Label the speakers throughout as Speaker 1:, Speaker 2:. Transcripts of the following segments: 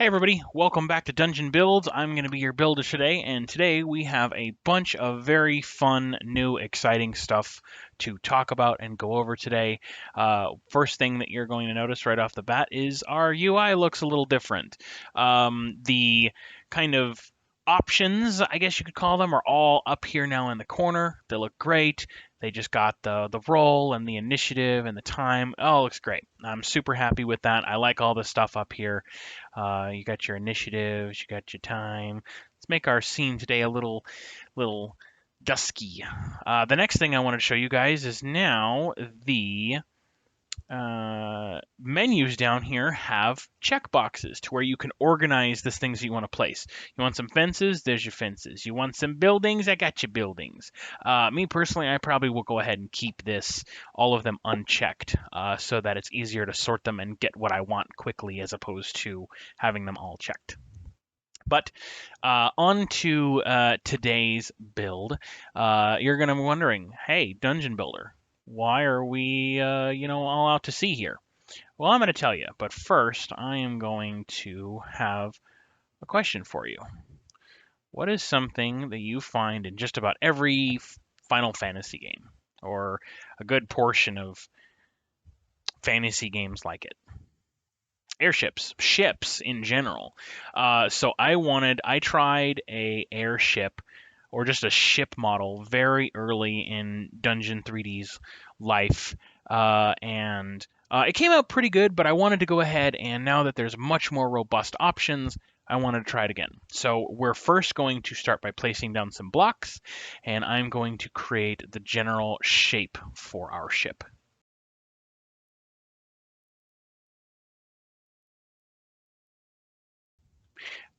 Speaker 1: Hey everybody, welcome back to Dungeon Builds. I'm going to be your builder today, and today we have a bunch of very fun, new, exciting stuff to talk about and go over today. First thing that you're going to notice right off the bat is our UI looks a little different. The kind of options, I guess you could call them, are all up here now in the corner. They look great. They just got the role and the initiative and the time. Oh, it looks great. I'm super happy with that. I like all the stuff up here. You got your initiatives, you got your time. Let's make our scene today a little dusky. The next thing I wanted to show you guys is now the menus down here have checkboxes to where you can organize the things that you want to place. You want some fences? There's your fences. You want some buildings? I got your buildings. Me personally, I probably will go ahead and keep all of them unchecked, so that it's easier to sort them and get what I want quickly as opposed to having them all checked. But on to today's build. You're going to be wondering, hey, Dungeon Builder, why are we, all out to sea here? Well, I'm going to tell you, but first I am going to have a question for you. What is something that you find in just about every Final Fantasy game, or a good portion of fantasy games like it? Airships, ships in general. So I tried a airship or just a ship model very early in Dungeon 3D's life, and it came out pretty good. But I wanted to go ahead, and now that there's much more robust options, I wanted to try it again. So we're first going to start by placing down some blocks, and I'm going to create the general shape for our ship.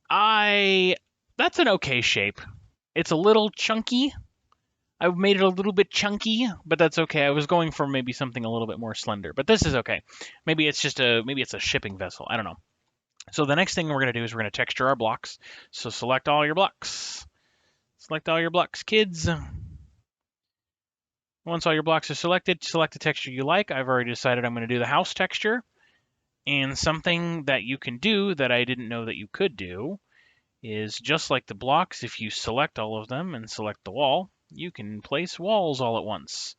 Speaker 1: I That's an okay shape. It's a little chunky. I've made it a little bit chunky, but that's okay. I was going for maybe something a little bit more slender, but this is okay. Maybe it's a shipping vessel. I don't know. So the next thing we're going to do is we're going to texture our blocks. So select all your blocks. Select all your blocks, kids. Once all your blocks are selected, select the texture you like. I've already decided I'm going to do the house texture. And something that you can do that I didn't know that you could do is just like the blocks, if you select all of them and select the wall, you can place walls all at once.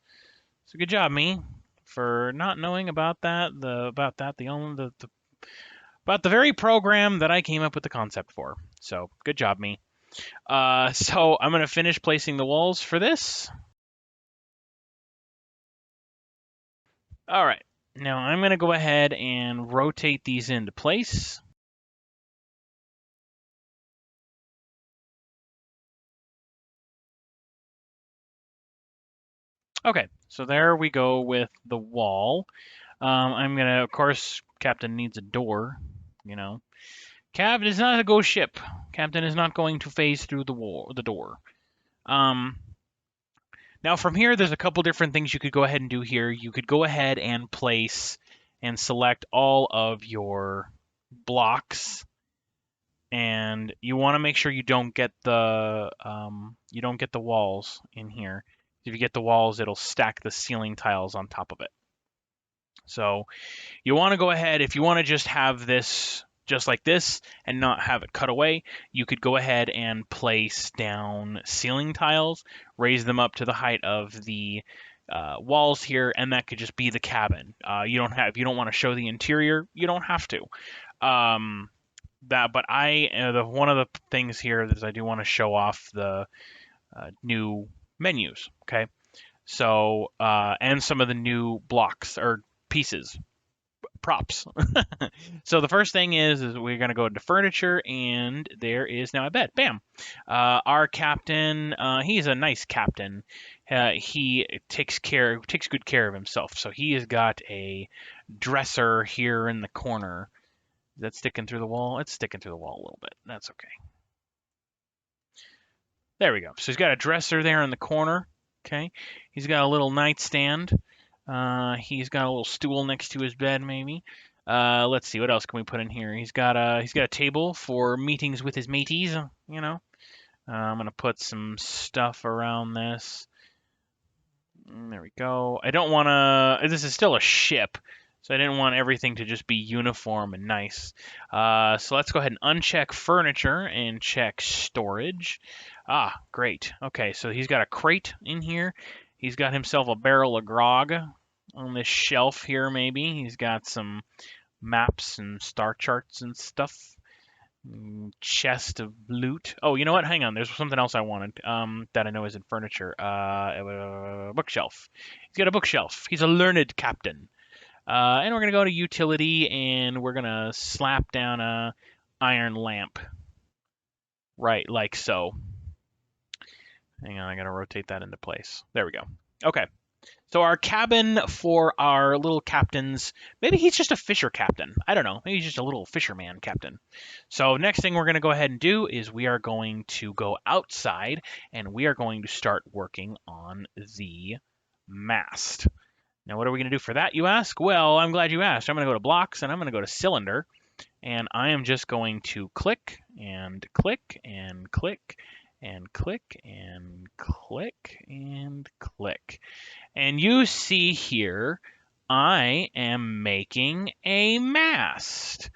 Speaker 1: So good job, me, for not knowing about that. About the very program that I came up with the concept for. So good job, me. So I'm gonna finish placing the walls for this. All right. Now I'm gonna go ahead and rotate these into place. Okay, so there we go with the wall. I'm gonna, of course, Captain needs a door. You know, Captain is not a ghost ship. Captain is not going to phase through the door. Um, Now from here, there's a couple different things you could go ahead and do here. You could go ahead and place and select all of your blocks, and you want to make sure you don't get the walls in here. If you get the walls, it'll stack the ceiling tiles on top of it. So you want to go ahead, if you want to just have this just like this and not have it cut away, you could go ahead and place down ceiling tiles, raise them up to the height of the walls here, and that could just be the cabin. If you don't want to show the interior, you don't have to. But one of the things here is I do want to show off the new menus. Okay, so and some of the new blocks or pieces, props. So the first thing is we're going to go into furniture, and there is now a bed. Bam. Our captain, he's a nice captain. He takes good care of himself. So he has got a dresser here in the corner. Is that sticking through the wall? It's sticking through the wall a little bit. That's okay. There we go. So he's got a dresser there in the corner. Okay. He's got a little nightstand. He's got a little stool next to his bed, maybe. Let's see, what else can we put in here? He's got a table for meetings with his mateys. I'm gonna put some stuff around this. There we go. I don't want to. This is still a ship, So I didn't want everything to just be uniform and nice. So let's go ahead and uncheck furniture and check storage. Ah, great. Okay, so he's got a crate in here. He's got himself a barrel of grog on this shelf here, maybe. He's got some maps and star charts and stuff. Chest of loot. Oh, you know what? Hang on. There's something else I wanted that I know isn't furniture. Bookshelf. He's got a bookshelf. He's a learned captain. And we're gonna go to utility and we're gonna slap down a iron lamp. Right, like so. Hang on, I gotta rotate that into place. There we go. Okay. So our cabin for our little captains, maybe he's just a fisher captain. I don't know. Maybe he's just a little fisherman captain. So next thing we're going to go ahead and do is we are going to go outside and we are going to start working on the mast. Now, what are we going to do for that, you ask? Well, I'm glad you asked. I'm going to go to blocks and I'm going to go to cylinder. And I am just going to click and click and click and click and click and click. And you see here, I am making a mast.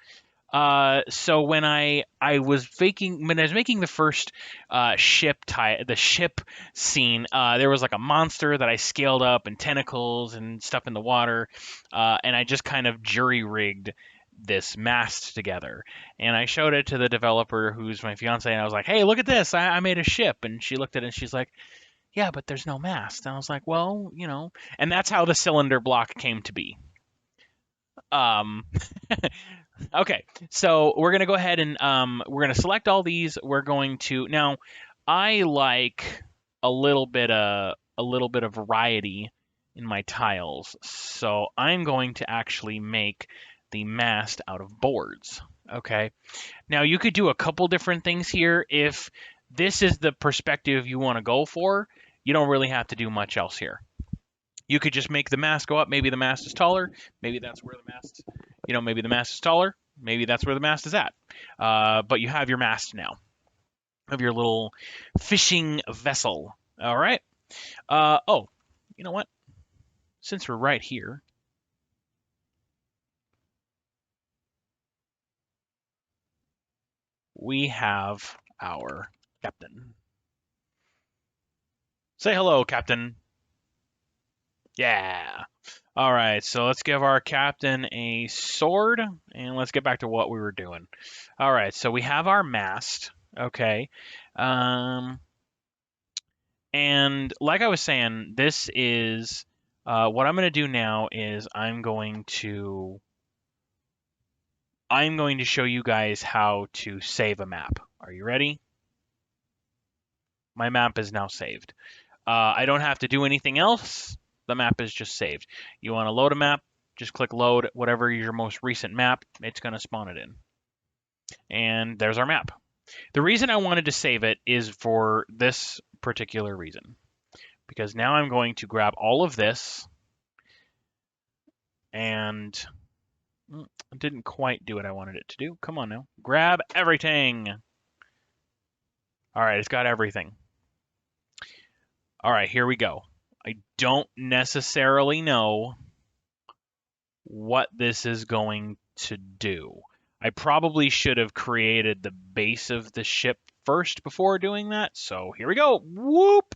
Speaker 1: So when I was making the first the ship scene, there was like a monster that I scaled up and tentacles and stuff in the water, and I just kind of jury rigged this mast together. And I showed it to the developer, who's my fiance, and I was like, "Hey, look at this! I made a ship." And she looked at it and she's like, "Yeah, but there's no mast." And I was like, "Well, you know," and that's how the cylinder block came to be. Um, Okay, so we're gonna go ahead and we're gonna select all these. We're going to now. I like a little bit of variety in my tiles, so I'm going to actually make the mast out of boards. Okay, now you could do a couple different things here. If this is the perspective you want to go for, you don't really have to do much else here. You could just make the mast go up. Maybe the mast is taller. Maybe that's where the mast, maybe the mast is taller. Maybe that's where the mast is at. But you have your mast now of your little fishing vessel. All right. Oh, you know what? Since we're right here, we have our captain. Say hello, captain. Yeah. All right, so let's give our captain a sword, and let's get back to what we were doing. All right, so we have our mast, okay, and like I was saying, this is what I'm going to do now is I'm going to show you guys how to save a map. Are you ready? My map is now saved. I don't have to do anything else. The map is just saved. You want to load a map, just click load, whatever your most recent map, it's going to spawn it in. And there's our map. The reason I wanted to save it is for this particular reason. Because now I'm going to grab all of this and it didn't quite do what I wanted it to do. Come on now. Grab everything. All right, it's got everything. All right, here we go. I don't necessarily know what this is going to do. I probably should have created the base of the ship first before doing that. So here we go. Whoop.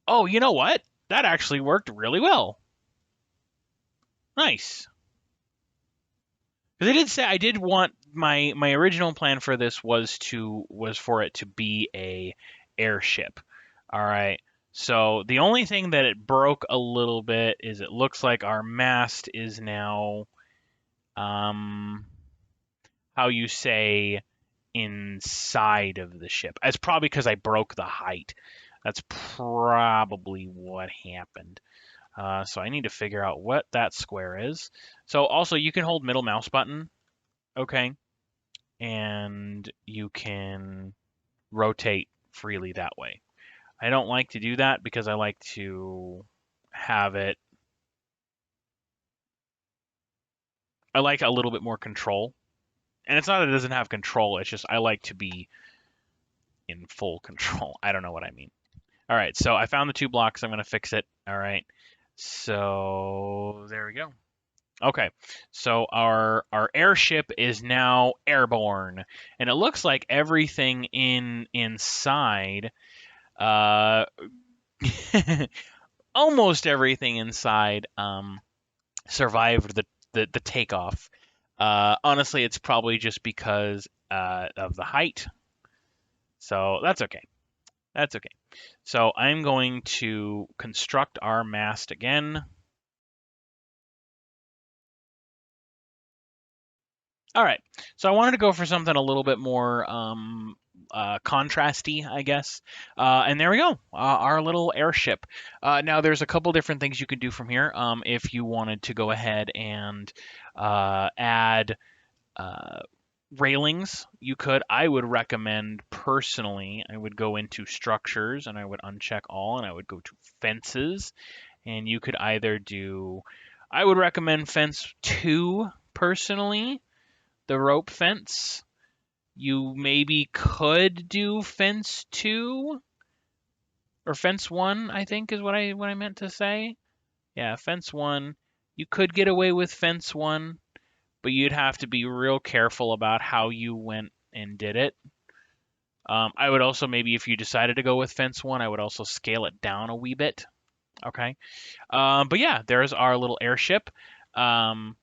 Speaker 1: Oh, you know what? That actually worked really well. Nice. Because I did say I did want my original plan for this was for it to be a airship. All right. So the only thing that it broke a little bit is it looks like our mast is now how you say inside of the ship. It's probably because I broke the height. That's probably what happened. So I need to figure out what that square is. So also you can hold middle mouse button, okay, and you can rotate freely that way. I don't like to do that because I like to have it. I like a little bit more control. And it's not that it doesn't have control, it's just I like to be in full control. I don't know what I mean. All right, so I found the two blocks. I'm going to fix it. All right. So there we go. Okay, so our airship is now airborne, and it looks like everything inside, uh, almost everything inside, survived the takeoff. Honestly, it's probably just because of the height, so that's okay. That's okay. So I'm going to construct our mast again. All right. So I wanted to go for something a little bit more contrasty, I guess. And there we go, our little airship. Now, there's a couple different things you could do from here. If you wanted to go ahead and add uh, railings, you could. I would recommend personally, I would go into structures and I would uncheck all and I would go to fences. And you could either do, I would recommend fence two personally, the rope fence. You maybe could do fence two or fence one, I think is what I meant to say. Yeah, fence one. You could get away with fence one, but you'd have to be real careful about how you went and did it. I would also maybe if you decided to go with fence one, I would also scale it down a wee bit. Okay. But yeah, there's our little airship. Um,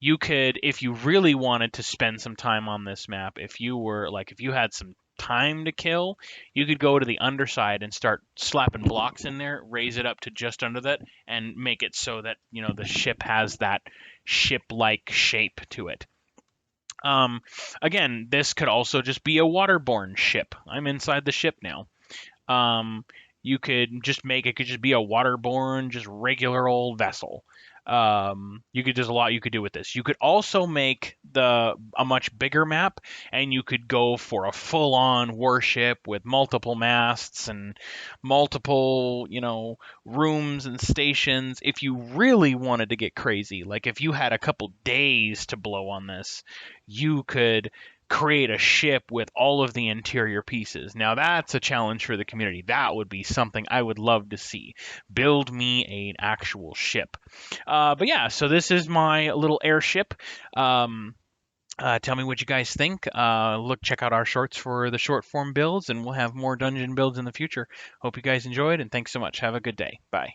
Speaker 1: you could, if you really wanted to spend some time on this map, if you were like, if you had some time to kill, you could go to the underside and start slapping blocks in there, raise it up to just under that, and make it so that, the ship has that ship-like shape to it. Um, Again, this could also just be a waterborne ship. I'm inside the ship now. Um, you could just make it could just be a waterborne, just regular old vessel. You could There's a lot you could do with this. You could also make the a much bigger map, and you could go for a full-on warship with multiple masts and multiple, rooms and stations. If you really wanted to get crazy, like if you had a couple days to blow on this, you could create a ship with all of the interior pieces. Now that's a challenge for the community. That would be something I would love to see. Build me an actual ship. But yeah, so this is my little airship. Tell me what you guys think. Check out our shorts for the short form builds, and we'll have more dungeon builds in the future. Hope you guys enjoyed, and thanks so much. Have a good day. Bye.